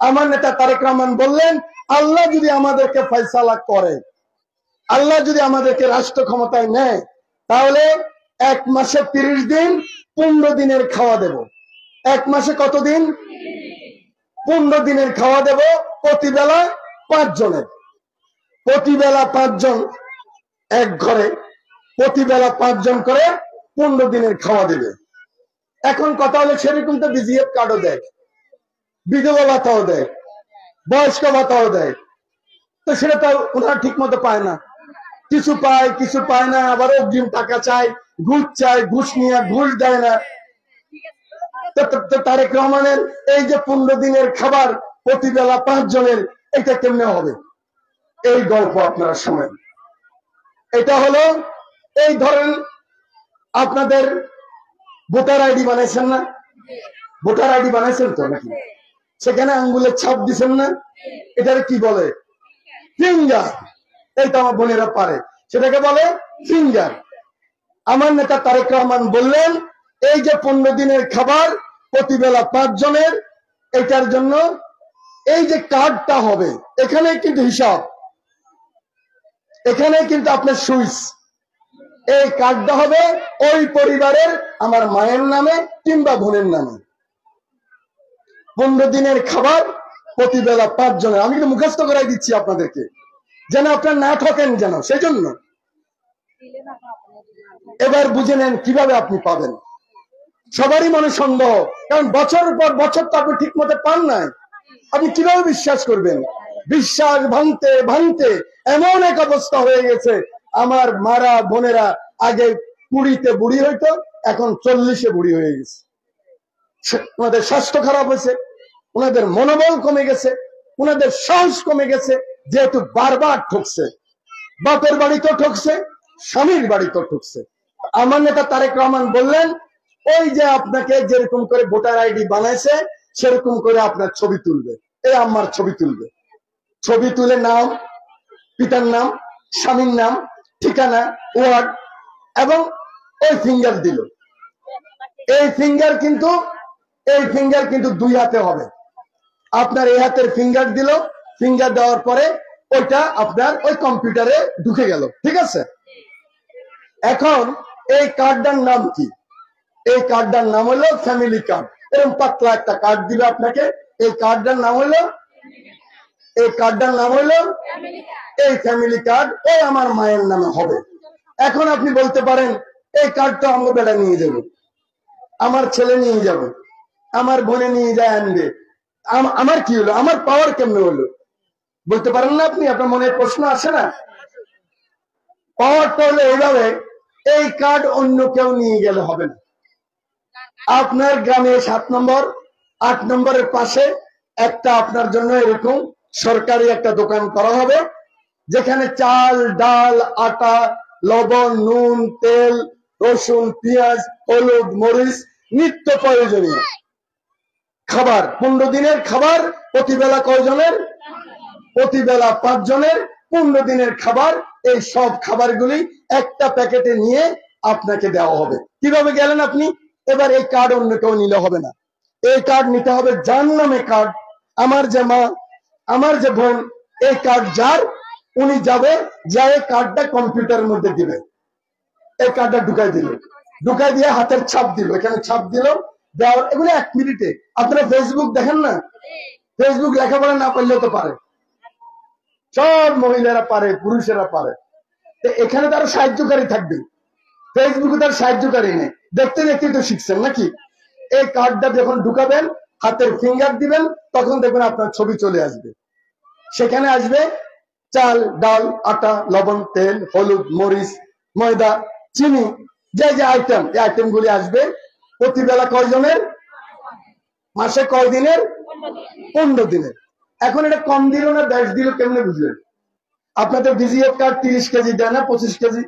আমার নেতা তারেক রহমান বললেন, আল্লাহ যদি আমাদেরকে ফয়সালা করে, আল্লাহ যদি আমাদেরকে রাষ্ট্র ক্ষমতায় নেয়, তাহলে 1 মাসে 30 দিন 15 দিনের খাওয়া দেব। 1 মাসে কতদিন? 15 দিনের খাওয়া দেব, প্রতিবেলা 5 জনের। প্রতিবেলা 5 জন এক ঘরে, প্রতিবেলা 5 জন করে 15 দিনের খাওয়া দেবে। এখন কথা হলো, সেরকম তো বিজিএফ কার্ডও দেয়, বিধবা ভাতাও দেয়, বয়স্ক ভাতাও দেয়, তো সেটা তো ওনারা ঠিক মতো পায় না। কিছু পায়, কিছু পায় না, আবার অগ্রিম টাকা চায়, ঘুষ চায়, ঘুষ নিয়ে ঘুষ দেয় না। তো তারেক রহমানের এই যে 15 দিনের খাবার প্রতিবেলা 5 জনের, এটা কেমনে হবে? এই গল্প আপনারা শোনেন। এটা হলো, এই ধরেন আপনাদের ভোটার আইডি বানাইছেন না? ভোটার আইডি বানাইছেন তো নাকি? সেখানে আঙ্গুলের ছাপ দিচ্ছেন না? এটার কি বলে? ফিঙ্গার। এই তো আমার বোনেরা পারে, সেটাকে বলে ফিঙ্গার। আমার নেতা তারেক রহমান বললেন, এই যে 15 দিনের খাবার প্রতিবেলা 5 জনের, এটার জন্য এই যে কার্ডটা হবে, এখানে কিন্তু হিসাব, এখানে কিন্তু আপনার সুইচ, এই কার্ডটা হবে ওই পরিবারের আমার মায়ের নামে কিংবা বোনের নামে। 15 দিনের খাবার প্রতিবেলা 5 জনের। আমি কিন্তু মুখস্থ করাই দিচ্ছি আপনাদেরকে, যেন আপনার না ঠকেন, যেন সেই জন্য। এবার বুঝে নেন কিভাবে আপনি পাবেন। সবারই মনে সন্দেহ, কারণ বছর পর বছর তো আপনি ঠিক মতো পান নাই। আপনি কিভাবে বিশ্বাস করবেন? বিশ্বাস ভাঙতে ভাঙতে এমন এক অবস্থা হয়ে গেছে, আমার মারা বোনেরা আগে 20-তে বুড়ি হইতো, এখন 40-এ বুড়ি হয়ে গেছে। ওনাদের স্বাস্থ্য খারাপ হয়েছে, ওনাদের মনোবল কমে গেছে, ওনাদের সাহস কমে গেছে, যেহেতু বারবার ঠকছে, বাপের বাড়িতেও ঠকছে, স্বামীর বাড়িতেও ঠকছে। আমার নেতা তারেক রহমান বললেন, ওই যে আপনাকে যেরকম করে ভোটার আইডি বানাইছে, সেরকম করে আপনার ছবি তুলবে, এই আম্মার ছবি তুলবে। ছবি তুলে নাম, পিতার নাম, স্বামীর নাম, ঠিকানা, ওয়ার্ড এবং ওই ফিঙ্গার দিল। এই ফিঙ্গার কিন্তু 2 হাতে হবে। আপনার এই হাতের ফিঙ্গার দিল, ফিঙ্গার দেওয়ার পরে ওইটা আপনার ওই কম্পিউটারে ঢুকে গেল, ঠিক আছে? এখন এই কার্ডটার নাম কি? এই কার্ডটার নাম হলো ফ্যামিলি কার্ড। এরকম পাতলা একটা কার্ড দিবে আপনাকে। এই কার্ডটার নাম হলো এই ফ্যামিলি কার্ড। ওই আমার মায়ের নামে হবে। এখন আপনি বলতে পারেন, এই কার্ডটা আমার বেটা নিয়ে যাবে, আমার ছেলে নিয়ে যাবে, আমার বোনে নিয়ে যায় আনবে, আমার কি হলো? আমার পাওয়ার কেমনে হলো? বলতে পারেন না আপনি? আপনার মনে প্রশ্ন আসে না? পাওয়ারটা হলো এইভাবে, এই কার্ড অন্য কেউ নিয়ে গেলে হবে না। আপনার গ্রামে 7 নম্বর 8 নম্বরের পাশে একটা আপনার জন্য এরকম সরকারি একটা দোকান করা হবে, যেখানে চাল, ডাল, আটা, লবণ, নুন, তেল, রসুন, পেঁয়াজ, হলুদ, মরিচ, নিত্য প্রয়োজনীয় খাবার, 15 দিনের খাবার প্রতিবেলা কয়জনের? প্রতিবেলা 5 জনের, 15 দিনের খাবার। এই সব খাবারগুলি একটা প্যাকেটে নিয়ে আপনাকে দেওয়া হবে। কিভাবে গেলেন আপনি? এবার এই কার্ড অন্য কেউ নিলে হবে না। এই কার্ড নিতে হবে যার নামে কার্ড, আমার যে মা, আমার যে বোন, এই কার্ড যার, উনি যাবে, যায় কার্ডটা কম্পিউটারের মধ্যে দিবে। এই কার্ডটা ঢুকাই দিল, ঢুকাই দিয়ে হাতের ছাপ দিল, এখানে ছাপ দিল, দেওয়ার এগুলো 1 মিনিটে। আপনারা ফেসবুক দেখেন না? ফেসবুক লেখাপড়া না পারলেও তো পারে, সব মহিলারা পারে, পুরুষেরা পারে। এখানে তার সাহায্যকারী থাকবে, ফেসবুকে তার সাহায্যকারী নেই। দেখতে দেখতে তো শিখছেন নাকি? এই কার্ডটা যখন ঢুকাবেন, হাতের ফিঙ্গার দিবেন, তখন দেখবেন আপনার ছবি চলে আসবে। সেখানে আসবে চাল, ডাল, আটা, লবণ, তেল, হলুদ, মরিচ, ময়দা, চিনি, যে যে আইটেম, এই আইটেমগুলি আসবে। প্রতিবেলা কয়জনের? মাসে কয় দিনের? 15 দিনের। এখন এটা কম দিল না বেশ দিল, কেমনে বুঝলেন? আপনাদের বিজিএফ কার্ড 30 কেজি দেয় না 25 কেজি?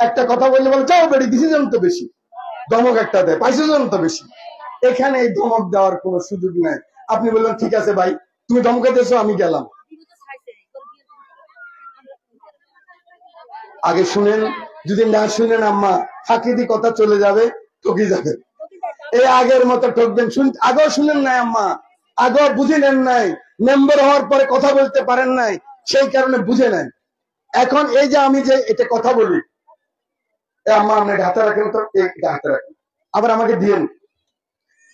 একটা কথা বললে বলে, চাও বেড়ি দিছি জন তো বেশি, ধমক একটা দেয়, 25 জন তো বেশি। এখানে এই ধমক দেওয়ার কোনো সুযোগ নাই। আপনি বললেন, ঠিক আছে ভাই, তুমি ধমকে দিয়েছো, আমি গেলাম। আগে শুনেন, যদি না শুনেন আম্মা ফাঁকিদি কথা চলে যাবে, ঠকি যাবে। এই আগের মতো ঠকবেন। আগেও শুনেন না আম্মা, আগে বুঝে নেন নাই, মেম্বার হওয়ার পরে কথা বলতে পারেন নাই, সেই কারণে বুঝে নেন। এখন এই যে আমি যে এটা কথা বলি, আম্মা আপনি হাতে রাখেন তো, হাতে রাখেন, আবার আমাকে দিয়েন।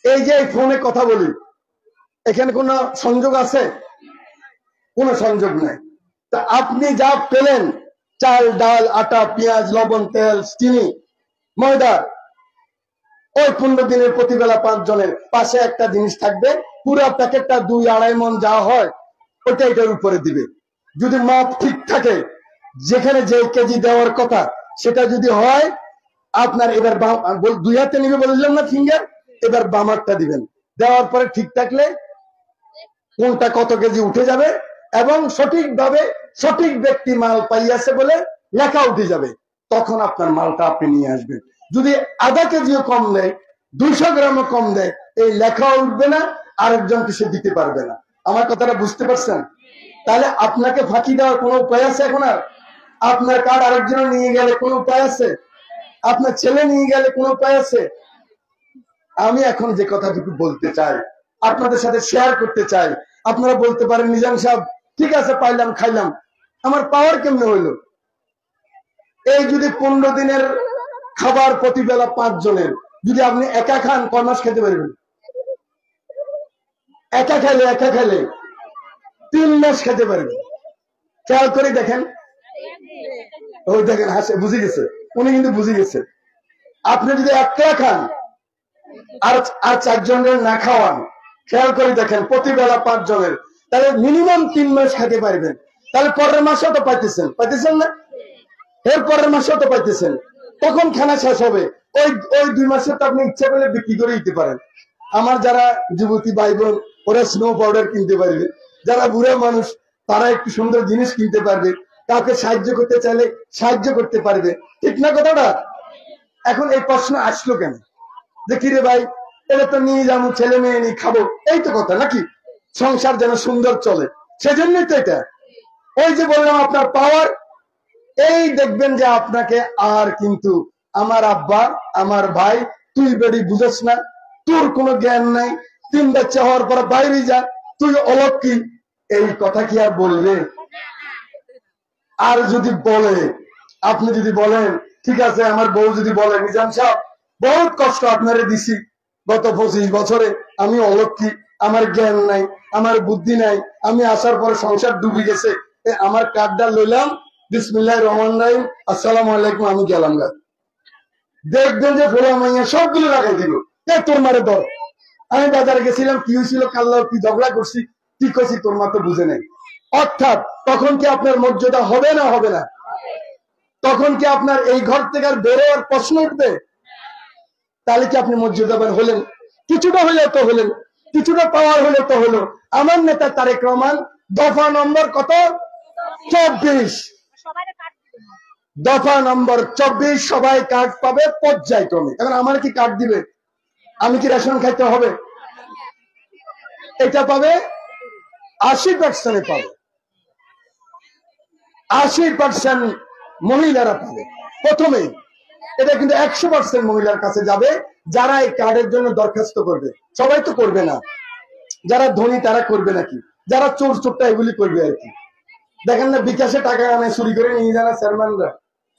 এই যে ফোনে কথা বলি, এখানে কোনো সংযোগ আছে? কোনো সংযোগ নাই। তা আপনি যা পেলেন, চাল ডাল আটা পেঁয়াজ লবণ তেল চিনি ময়দা, ওই 15 দিনের প্রতিবেলা 5 জনের পাশে একটা জিনিস থাকবে, পুরো প্যাকেটটা 2-2.5 মণ যা হয় ওটা এটার উপরে দিবে। যদি মাপ ঠিক থাকে, যেখানে যে কেজি দেওয়ার কথা সেটা যদি হয়, আপনার এবার 2 হাতে নিবে বললাম না ফিঙ্গার, এবার বামারটা দিবেন। দেওয়ার পরে ঠিক থাকলে কোনটা কত কেজি উঠে যাবে, এবং সঠিকভাবে সঠিক ব্যক্তি মাল পাইয়াছে বলে লেখা উঠে যাবে, তখন আপনার মালটা আপনি নিয়ে আসবেন। যদি আধা কেজিও কম দেয়, 200 গ্রামও কম দেয়, এই লেখা উঠবে না, আরেকজনকে সে দিতে পারবে না। আমার কথাটা বুঝতে পারছেন? তাহলে আপনাকে ফাঁকি দেওয়ার কোনো উপায় আছে এখন? আর আপনার কার্ড আরেকজন নিয়ে গেলে কোনো উপায় আছে? আপনার ছেলে নিয়ে গেলে কোনো উপায় আছে? আমি এখন যে কথাটুকু বলতে চাই, আপনাদের সাথে শেয়ার করতে চাই। আপনারা বলতে পারেন মিজান সাহেব ঠিক আছে পাইলাম খাইলাম, আমার পাওয়ার কেমনে হইলো? এই যদি 15 দিনের খাবার প্রতিবেলা 5 জনের যদি আপনি একা খান, কয় মাস খেতে পারবেন? একা খেলে 3 মাস খেতে পারবেন। খেয়াল করে দেখেন, ওই দেখেন হাসে, বুঝে গেছে, উনি কিন্তু বুঝে গেছে। আপনি যদি একটা খান আর 4 জনের না খাওয়ান, খেয়াল করে দেখেন প্রতিবেলা 5 জনের, তাহলে মিনিমাম 3 মাস খেতে পারবেন। তাহলে পরের মাসেও তো পাইতেছেন না? এর পরের মাসেও তো পাইতেছেন। তখন খানা শেষ হবে, ওই 2 মাসে তো আপনি ইচ্ছা করলে বিক্রি করে দিতে পারেন। আমার যারা যুবতী ভাই বোন, ওরা স্নো পাউডার কিনতে পারবে, যারা বুড়া মানুষ তারা একটু সুন্দর জিনিস কিনতে পারবে, কাউকে সাহায্য করতে চাইলে সাহায্য করতে পারবে। ঠিক না কথাটা? এখন এই প্রশ্ন আসলো কেন যে কিরে ভাই এটা তো নিয়ে যাবো, ছেলে মেয়ে নিয়ে খাবো, এই তো কথা নাকি? সংসার যেন সুন্দর চলে, সেজন্যই তো এটা। ওই যে বললাম আপনার পাওয়ার, এই দেখবেন যে আপনাকে আর কিন্তু আমার আব্বা আমার ভাই তুই বেড়ি বুঝস না, তোর কোনো জ্ঞান নাই, 3 বাচ্চা হওয়ার পর বাইরে যা, তুই অলক্ষী, এই কথা কি আর বলবে? আর যদি বলে, আপনি যদি বলেন ঠিক আছে, আমার বউ যদি বলে মিজান সাহেব বহুত কষ্ট আপনারে দিছি গত 25 বছরে, আমি অলক্ষী, আমার জ্ঞান নাই, আমার বুদ্ধি নাই, আমি আসার পরে সংসার ডুবে গেছে, আমার কার্ডটা লইলাম, বিসমিল্লাহির রহমানির রহিম, আসসালামু আলাইকুম, আমি গেলাম গা। দেখবেন যে ফোলা মাইয়া সবগুলো লাগাই দিল, তোর মারে ধর। আমি বাজারে গেছিলাম, কি হয়েছিল, কাল্লাও কি ঝগড়া করছি, কি করছি, তোর মা তো বুঝে নেই। অর্থাৎ তখন কি আপনার মর্যাদা হবে না হবে না? তখন কি আপনার এই ঘর থেকে আর বেরোয়ার প্রশ্ন উঠবে? তাহলে কি আপনি মর্যাদাবান হলেন? কিছুটা হলেও তো হলেন, কিছুটা পাওয়ার হলে তো হলো। আমার নেতা তারেক রহমান দফা নম্বর কত? 24। দফা নম্বর 24, সবাই কার্ড পাবে পর্যায়ক্রমে। এখন আমার কি কার্ড দিবে? আমি কি রেশন খাইতে হবে? এটা পাবে 80% পাবে, 80% মহিলারা পাবে প্রথমেই। এটা কিন্তু 100% মহিলার কাছে যাবে যারা এই কার্ডের জন্য দরখাস্ত করবে। সবাই তো করবে না, যারা ধনী তারা করবে নাকি, যারা চোর চোরটা এগুলি করবে আর কি। দেখেন না বিকাশে টাকা আনে চুরি করে নিয়ে যারা চেয়ারম্যানরা,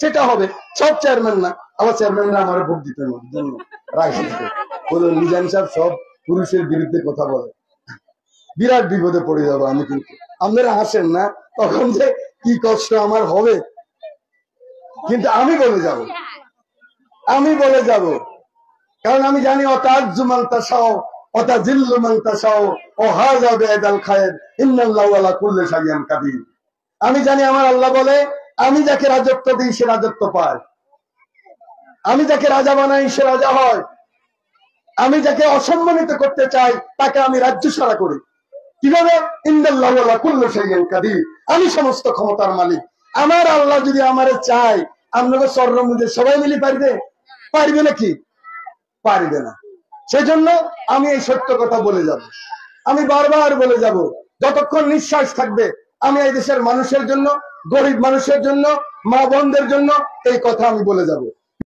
সেটা হবে। সব চেয়ারম্যান না, আমার চেয়ারম্যানরা আমার ভোট দিতে জন্য রাখি বলো মিজান সাহেব সব পুরুষের বিরুদ্ধে কথা বলে, বিরাট বিপদে পড়ে যাবো আমি। কিন্তু আপনারা হাসেন না, তখন যে কি কষ্ট আমার হবে, কিন্তু আমি বলে যাব, কারণ আমি জানি অতাজ্জু মান তাশাও ওয়াতাজিল্লু মান তাশাও ও হাযা বিয়াদাল খায়র ইন্নাল্লাহু আলা কুল্লি শাইইন কাদির। আমি জানি আমার আল্লাহ বলে, আমি যাকে রাজত্ব দিই সে রাজত্ব পায়, আমি যাকে রাজা বানাই সে রাজা হয়, আমি যাকে অসম্মানিত করতে চাই তাকে আমি রাজ্য ছাড়া করি। কিভাবে? ইন্নাল্লাহু আলা কুল্লি শাইইন কাদির, আমি সমস্ত ক্ষমতার মালিক। আমার আল্লাহ যদি আমারে চায়, আপনাকে চরম মধ্যে সবাই মিলে পারবে নাকি? পারবে না। সেজন্য আমি এই সত্য কথা বলে যাব, আমি বারবার বলে যাব, যতক্ষণ নিঃশ্বাস থাকবে আমি এই দেশের মানুষের জন্য, গরিব মানুষের জন্য, মা বোনদের জন্য এই কথা আমি বলে যাব।